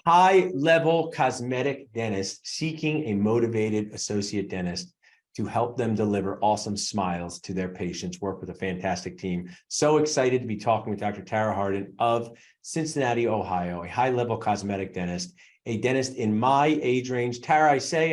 high-level cosmetic dentist seeking a motivated associate dentist to help them deliver awesome smiles to their patients, work with a fantastic team. So excited to be talking with Dr. Tara Hardin of Cincinnati, Ohio, a high-level cosmetic dentist, a dentist in my age range. Tara, I say,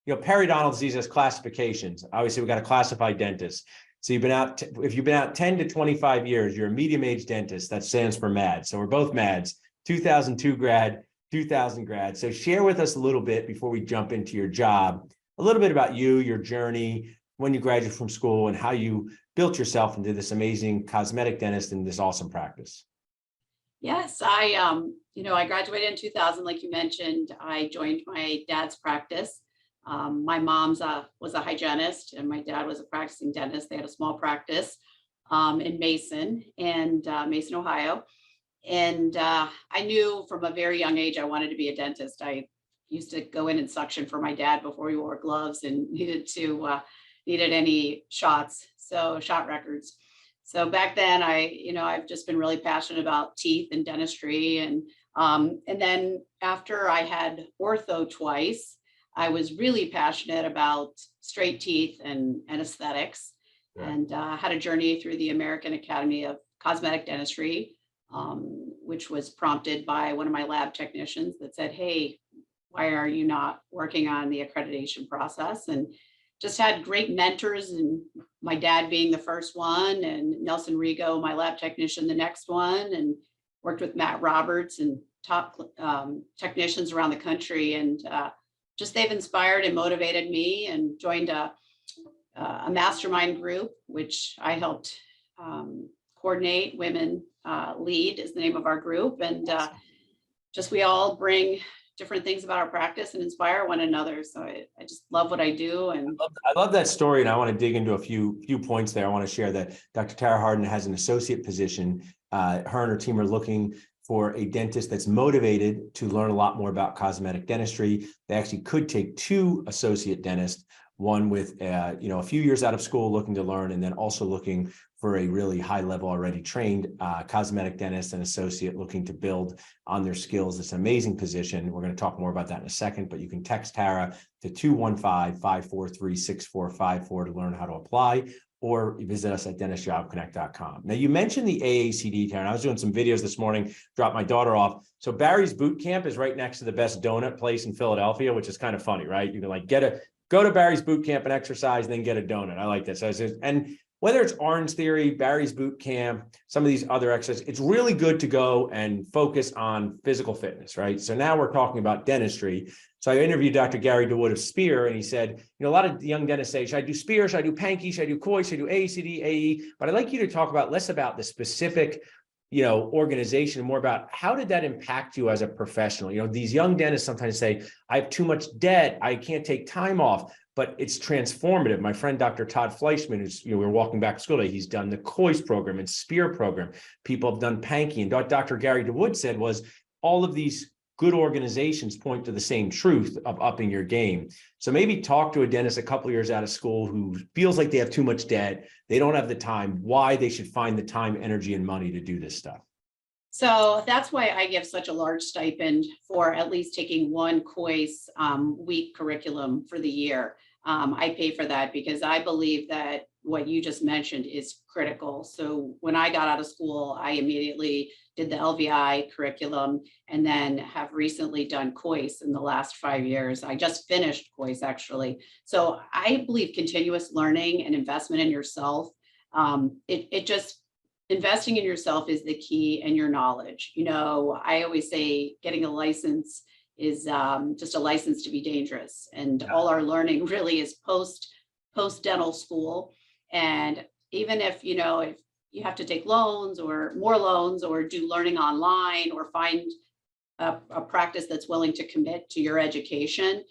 periodontal disease has classifications. Obviously, we got a classified dentist. So you've been out, if you've been out 10 to 25 years, you're a medium-age dentist. That stands for MAD. So we're both MADs, 2002 grad, 2000 grad. So share with us a little bit before we jump into your job, a little bit about you, your journey, when you graduated from school, and how you built yourself into this amazing cosmetic dentist and this awesome practice. Yes, I graduated in 2000, like you mentioned. I joined my dad's practice. My mom's was a hygienist, and my dad was a practicing dentist. They had a small practice in Mason, Ohio. And I knew from a very young age I wanted to be a dentist. I used to go in and suction for my dad before we wore gloves and needed any shots, so shot records. So back then, I've just been really passionate about teeth and dentistry, and then after I had ortho twice, I was really passionate about straight teeth and aesthetics, and had a journey through the American Academy of Cosmetic Dentistry, which was prompted by one of my lab technicians that said, "Hey, why are you not working on the accreditation process?" And just had great mentors, and my dad being the first one, and Nelson Rigo, my lab technician, the next one, and worked with Matt Roberts and top technicians around the country. And just they've inspired and motivated me, and joined a mastermind group, which I helped coordinate. Women Lead is the name of our group. And just we all bring different things about our practice and inspire one another. So I just love what I do. And I love that story. And I want to dig into a few points there. I want to share that Dr. Tara Hardin has an associate position. Her and her team are looking for a dentist that's motivated to learn a lot more about cosmetic dentistry. They actually could take two associate dentists, one with a few years out of school looking to learn, and then also looking for a really high level already trained cosmetic dentist and associate looking to build on their skills. It's an amazing position. We're going to talk more about that in a second, but you can text Tara to 215-543-6454 to learn how to apply, or visit us at dentistjobconnect.com. Now, you mentioned the AACD, Tara, and I was doing some videos this morning, dropped my daughter off. So Barry's Boot Camp is right next to the best donut place in Philadelphia, which is kind of funny, right? You can go to Barry's Boot Camp and exercise, and then get a donut. I like that. So and whether it's Orange Theory, Barry's Boot Camp, some of these other exercises, it's really good to go and focus on physical fitness, right? So now we're talking about dentistry. So I interviewed Dr. Gary DeWood of Spear, and he said, a lot of young dentists say, should I do Spear? Should I do Pankey? Should I do Coy? Should I do AACD, AE? But I'd like you to talk about less about the specific organization, more about how did that impact you as a professional? These young dentists sometimes say, I have too much debt, I can't take time off, but it's transformative. My friend, Dr. Todd Fleischman, who's, we were walking back to school today, he's done the COIS program and SPEAR program. People have done Pankey, and what Dr. Gary DeWood said was all of these good organizations point to the same truth of upping your game. So maybe talk to a dentist a couple of years out of school who feels like they have too much debt, they don't have the time, why they should find the time, energy, and money to do this stuff. So that's why I give such a large stipend for at least taking one COIS week curriculum for the year. I pay for that because I believe that what you just mentioned is critical. So when I got out of school, I immediately did the LVI curriculum, and then have recently done COIS in the last 5 years. I just finished COIS, actually. So I believe continuous learning and investment in yourself, investing in yourself is the key, and your knowledge. I always say getting a license is just a license to be dangerous. And all our learning really is post dental school. And even if you have to take loans or more loans, or do learning online, or find a practice that's willing to commit to your education,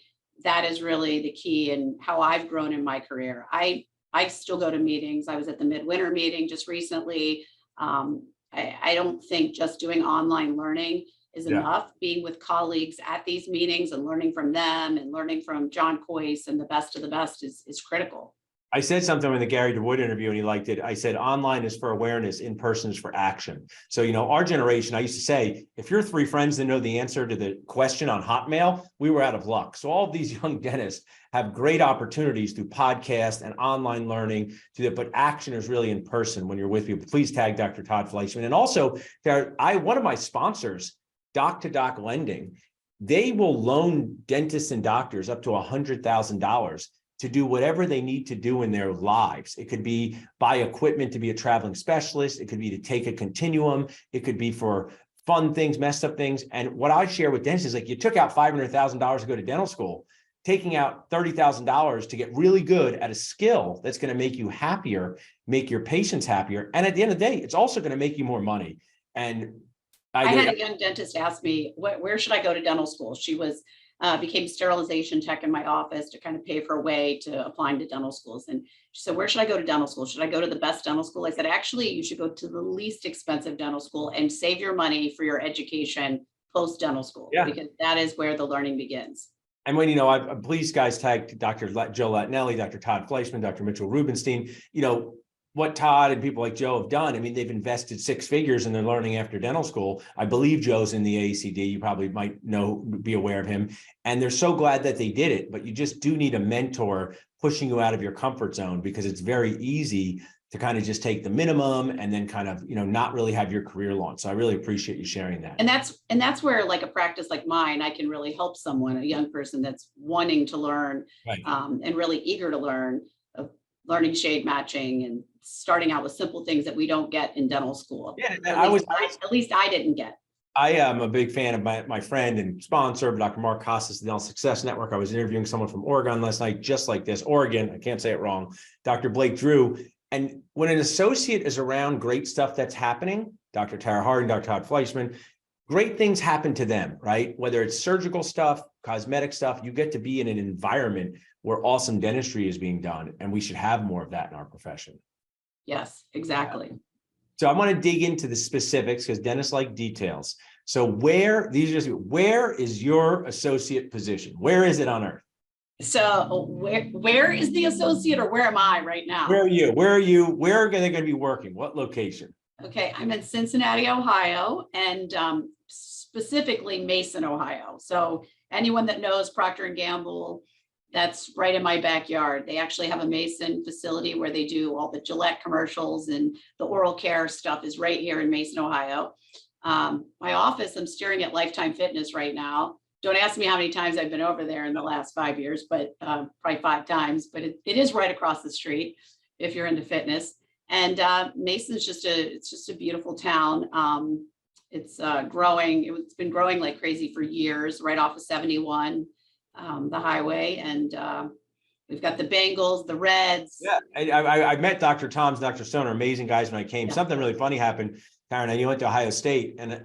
that is really the key in how I've grown in my career. I still go to meetings. I was at the midwinter meeting just recently. I don't think just doing online learning is enough. Being with colleagues at these meetings and learning from them, and learning from John Coyce and the best of the best is critical. I said something in the Gary DeWood interview and he liked it. I said, online is for awareness, in person is for action. So, our generation, I used to say, if you're three friends that know the answer to the question on Hotmail, we were out of luck. So all of these young dentists have great opportunities through podcast and online learning to that, but action is really in person when you're with people. Please tag Dr. Todd Fleischman. And also, one of my sponsors, Doc to Doc Lending, they will loan dentists and doctors up to $100,000 to do whatever they need to do in their lives. It could be buy equipment to be a traveling specialist. It could be to take a continuum. It could be for fun things, messed up things. And what I share with dentists is like, you took out $500,000 to go to dental school, taking out $30,000 to get really good at a skill that's going to make you happier, make your patients happier. And at the end of the day, it's also going to make you more money. And I had a young dentist ask me, where should I go to dental school? She became sterilization tech in my office to kind of pave her way to applying to dental schools. And she said, where should I go to dental school? Should I go to the best dental school? I said, actually, you should go to the least expensive dental school and save your money for your education post dental school, because that is where the learning begins. And when, please guys tag Dr. Joe Lattinelli, Dr. Todd Fleischman, Dr. Mitchell Rubenstein, what Todd and people like Joe have done. I mean, they've invested six figures in their learning after dental school. I believe Joe's in the AACD. You probably might be aware of him. And they're so glad that they did it, but you just do need a mentor pushing you out of your comfort zone, because it's very easy to kind of just take the minimum and then kind of, not really have your career launched. So I really appreciate you sharing that. And that's where, like, a practice like mine, I can really help someone, a young person that's wanting to learn, right, and really eager to learn, learning shade matching and starting out with simple things that we don't get in dental school. Yeah, at least I didn't get. I am a big fan of my friend and sponsor, Dr. Mark Costas, the Dental Success Network. I was interviewing someone from Oregon last night, just like this. Oregon, I can't say it wrong. Dr. Blake Drew. And when an associate is around great stuff that's happening, Dr. Tara Harding, Dr. Todd Fleischman, great things happen to them, right? Whether it's surgical stuff, cosmetic stuff, you get to be in an environment where awesome dentistry is being done. And we should have more of that in our profession. Yes, exactly. So I want to dig into the specifics, because dentists like details. So where is your associate position? Where is it on earth? So where is the associate, or where am I right now? Where are you? Where are they going to be working? What location? Okay, I'm in Cincinnati, Ohio, and specifically Mason, Ohio. So anyone that knows Procter and Gamble, that's right in my backyard. They actually have a Mason facility where they do all the Gillette commercials, and the oral care stuff is right here in Mason, Ohio. My office, I'm staring at Lifetime Fitness right now. Don't ask me how many times I've been over there in the last 5 years, but probably 5 times, but it is right across the street if you're into fitness. And Mason's just a beautiful town. It's growing. It's been growing like crazy for years, right off of 71, the highway. And we've got the Bengals, the Reds. Yeah, I met Dr. Toms, Dr. Stoner, amazing guys when I came. Yeah. Something really funny happened, Karen, and you went to Ohio State. And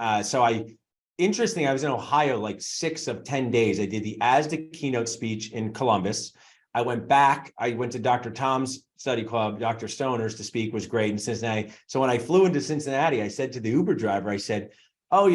interesting, I was in Ohio like 6 of 10 days. I did the ASDA keynote speech in Columbus. I went back. I went to Dr. Tom's study club, Dr. Stoner's, to speak, was great in Cincinnati. So when I flew into Cincinnati, I said to the Uber driver, I said, oh,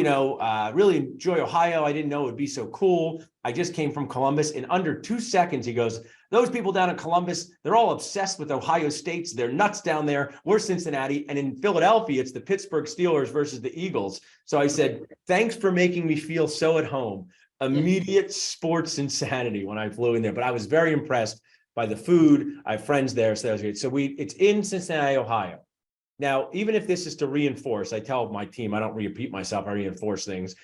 really enjoy Ohio. I didn't know it would be so cool. I just came from Columbus. In under 2 seconds, he goes, those people down in Columbus, they're all obsessed with Ohio State. They're nuts down there. We're Cincinnati. And in Philadelphia, it's the Pittsburgh Steelers versus the Eagles. So I said, thanks for making me feel so at home. Immediate sports insanity when I flew in there. But I was very impressed by the food. I have friends there. So that was great. So it's in Cincinnati, Ohio. Now, even if this is to reinforce, I tell my team, I don't repeat myself, I reinforce things.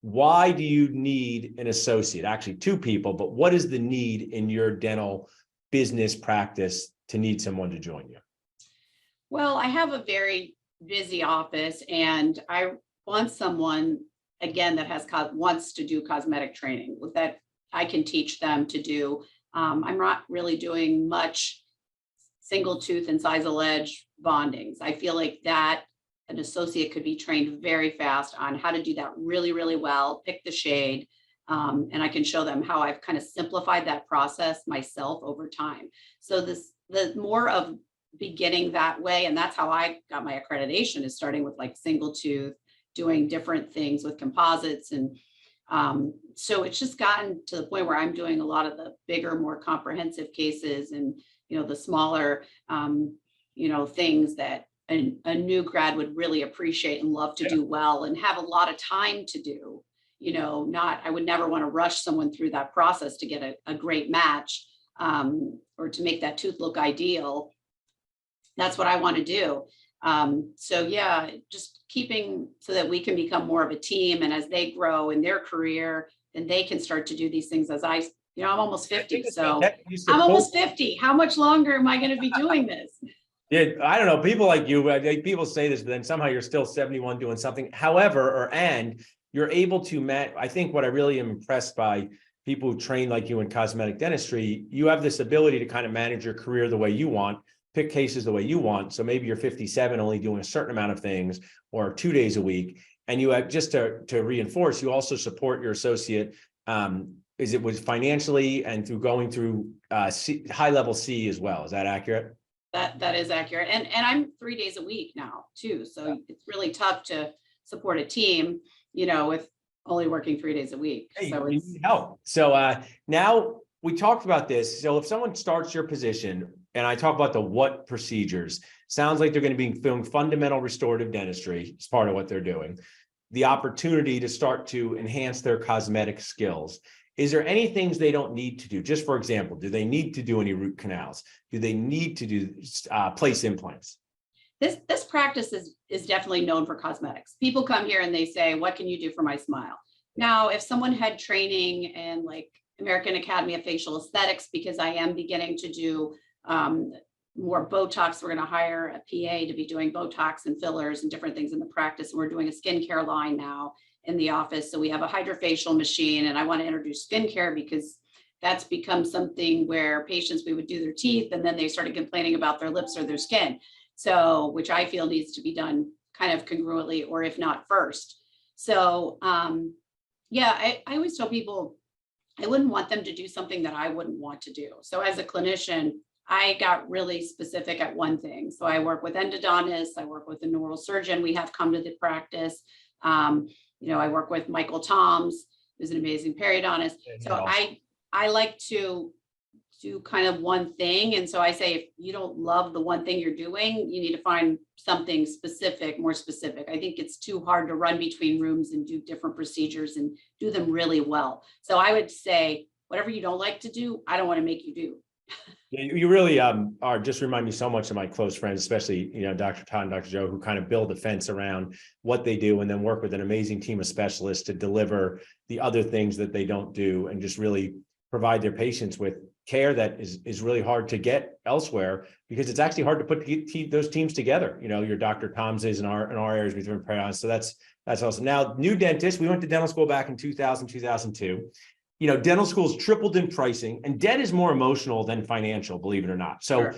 Why do you need an associate? Actually, 2 people, but what is the need in your dental business practice to need someone to join you? Well, I have a very busy office, and I want someone, again, that wants to do cosmetic training that I can teach them to do. I'm not really doing much single tooth incisal edge bondings. I feel like that an associate could be trained very fast on how to do that really, really well, pick the shade, and I can show them how I've kind of simplified that process myself over time. So the more of beginning that way, and that's how I got my accreditation, is starting with like single tooth, doing different things with composites. And so it's just gotten to the point where I'm doing a lot of the bigger, more comprehensive cases, and the smaller, things that a new grad would really appreciate and love to do well and have a lot of time to do. I would never want to rush someone through that process to get a great match, or to make that tooth look ideal. That's what I want to do. So yeah, just keeping so that we can become more of a team, and as they grow in their career, then they can start to do these things as I'm almost 50. So I'm almost 50. How much longer am I going to be doing this? Yeah, I don't know. People like you, people say this, but then somehow you're still 71 doing something. However, and you're able to I think what I really am impressed by people who train like you in cosmetic dentistry, you have this ability to kind of manage your career the way you want, pick cases the way you want. So maybe you're 57, only doing a certain amount of things, or 2 days a week. And you have, just to reinforce, you also support your associate. Is it was financially and through going through high level C as well? Is that accurate? That is accurate. And I'm 3 days a week now too. So it's really tough to support a team, with only working 3 days a week. Hey, so you need help. So now we talked about this. So if someone starts your position, and I talk about the what procedures, sounds like they're going to be doing fundamental restorative dentistry as part of what they're doing. The opportunity to start to enhance their cosmetic skills. Is there any things they don't need to do? Just for example, do they need to do any root canals? Do they need to do place implants? This practice is definitely known for cosmetics. People come here and they say, what can you do for my smile? Now, if someone had training in like American Academy of Facial Aesthetics, because I am beginning to do more Botox, we're going to hire a PA to be doing Botox and fillers and different things in the practice. And we're doing a skincare line now in the office. So we have a hydrofacial machine, and I want to introduce skincare because that's become something where patients, we would do their teeth and then they started complaining about their lips or their skin. So, which I feel needs to be done kind of congruently, or if not first. So, yeah, I always tell people, I wouldn't want them to do something that I wouldn't want to do. So as a clinician, I got really specific at one thing. So I work with endodontists, I work with a neurosurgeon. We have come to the practice. I work with Michael Toms, who's an amazing periodontist. So I like to do kind of one thing. And so I say, if you don't love the one thing you're doing, you need to find something specific, more specific. I think it's too hard to run between rooms and do different procedures and do them really well. So I would say, whatever you don't like to do, I don't want to make you do. You really are just remind me so much of my close friends, especially, Dr. Todd and Dr. Joe, who kind of build a fence around what they do and then work with an amazing team of specialists to deliver the other things that they don't do and just really provide their patients with care that is really hard to get elsewhere, because it's actually hard to put those teams together. Your Dr. Tom's is in our areas with different periodontists. So that's awesome. Now, new dentists, we went to dental school back in 2000, 2002. Dental schools tripled in pricing, and debt is more emotional than financial, believe it or not. So sure.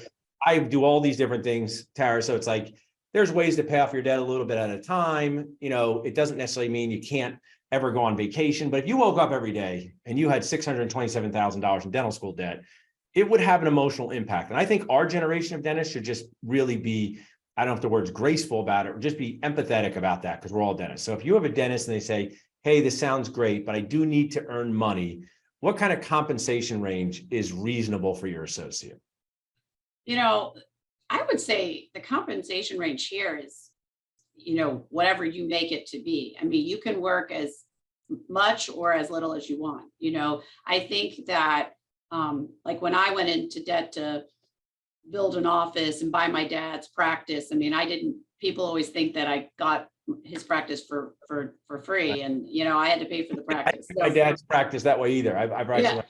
I do all these different things, Tara. So it's like, there's ways to pay off your debt a little bit at a time. It doesn't necessarily mean you can't ever go on vacation, but if you woke up every day and you had $627,000 in dental school debt, it would have an emotional impact. And I think our generation of dentists should just really be, I don't know if the word's graceful about it, or just be empathetic about that, because we're all dentists. So if you have a dentist and they say, hey, this sounds great, but I do need to earn money, what kind of compensation range is reasonable for your associate? I would say the compensation range here is, whatever you make it to be. I mean, you can work as much or as little as you want. I think that like when I went into debt to build an office and buy my dad's practice, I mean, people always think that I got his practice for free, and I had to pay for the practice. My dad's practice that way either.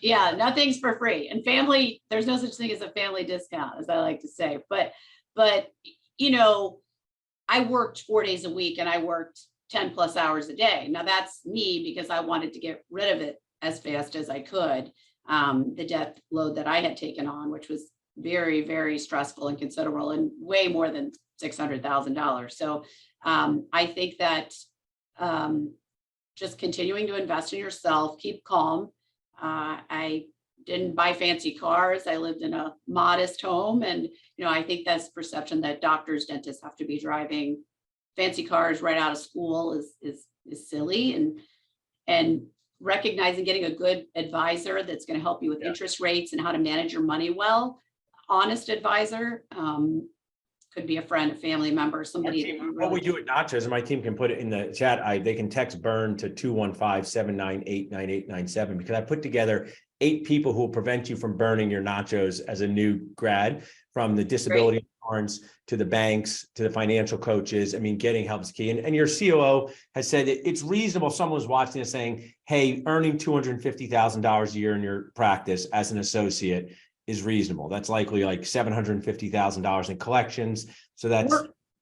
Yeah, nothing's for free. And family, there's no such thing as a family discount, as I like to say. But I worked 4 days a week and I worked 10 plus hours a day. Now that's me because I wanted to get rid of it as fast as I could. The debt load that I had taken on, which was very, very stressful and considerable, and way more than $600,000. So I think that just continuing to invest in yourself, keep calm. I didn't buy fancy cars. I lived in a modest home. And, I think that's perception that doctors, dentists have to be driving fancy cars right out of school is silly. And recognizing getting a good advisor that's going to help you with interest rates and how to manage your money well. honest advisor. Could be a friend, a family member, somebody. that you What we really- do at Nachos, and my team can put it in the chat, they can text Burn to 215-798-9897, because I put together 8 people who will prevent you from burning your nachos as a new grad, from the disability insurance to the banks to the financial coaches. I mean, getting help is key. And your COO has said it's reasonable. Someone was watching this saying, hey, earning $250,000 a year in your practice as an associate is reasonable. That's likely like $750,000 in collections. So that's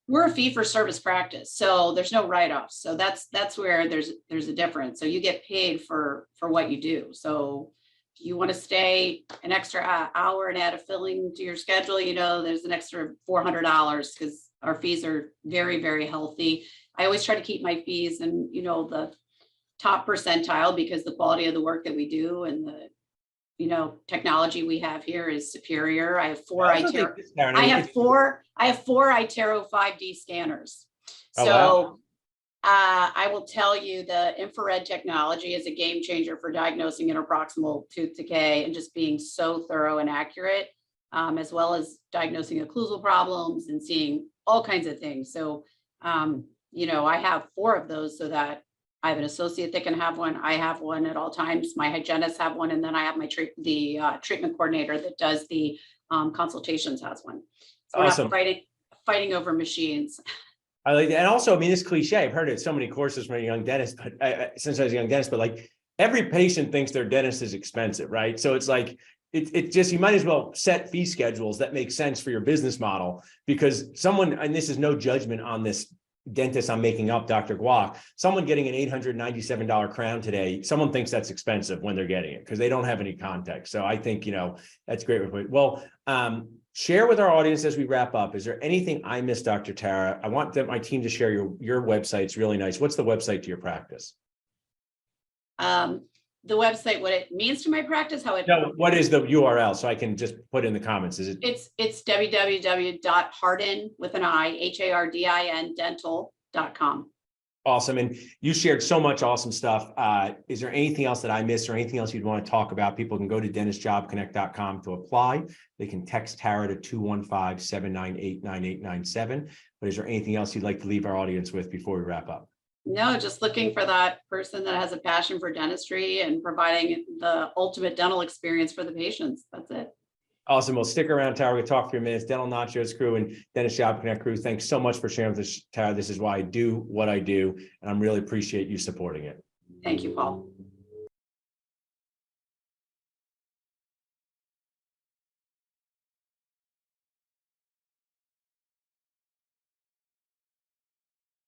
we're a fee for service practice, so there's no write-offs. So that's where there's a difference. So you get paid for what you do. So if you want to stay an extra hour and add a filling to your schedule, there's an extra $400, because our fees are very, very healthy. I always try to keep my fees in, the top percentile, because the quality of the work that we do and the technology we have here is superior. I have four iTero 5D scanners. Oh, So wow. I will tell you, the infrared technology is a game changer for diagnosing interproximal tooth decay and just being so thorough and accurate, as well as diagnosing occlusal problems and seeing all kinds of things. So, I have 4 of those, so that I have an associate that can have one. I have one at all times. My hygienists have one, and then I have my treatment coordinator that does the consultations has one. So Awesome. we're not fighting over machines. I like that. And also, I mean, it's cliche. I've heard it so many courses from a young dentist, but since I was a young dentist, but like every patient thinks their dentist is expensive, right? So it's like, it's just, you might as well set fee schedules that make sense for your business model, because someone, and this is no judgment on this dentist I'm making up, Dr. Guak, someone getting an $897 crown today, someone thinks that's expensive when they're getting it because they don't have any context. So I think, that's great. Well, share with our audience as we wrap up. Is there anything I missed, Dr. Tara? I want my team to share your website. It's really nice. What's the website to your practice? The website, what it means to my practice, No, what is the URL? So I can just put in the comments. Is it? It's www.hardin with an I, HARDIN dental.com. Awesome. And you shared so much awesome stuff. Is there anything else that I missed, or anything else you'd want to talk about? People can go to dentistjobconnect.com to apply. They can text Tara to 215-798-9897. But is there anything else you'd like to leave our audience with before we wrap up? No, just looking for that person that has a passion for dentistry and providing the ultimate dental experience for the patients. That's it. Awesome. Well, stick around, Tara. We'll talk for a minute. Dental Nachos crew and Dentist Job Connect crew, thanks so much for sharing with us, Tara. This is why I do what I do, and I really appreciate you supporting it. Thank you, Paul.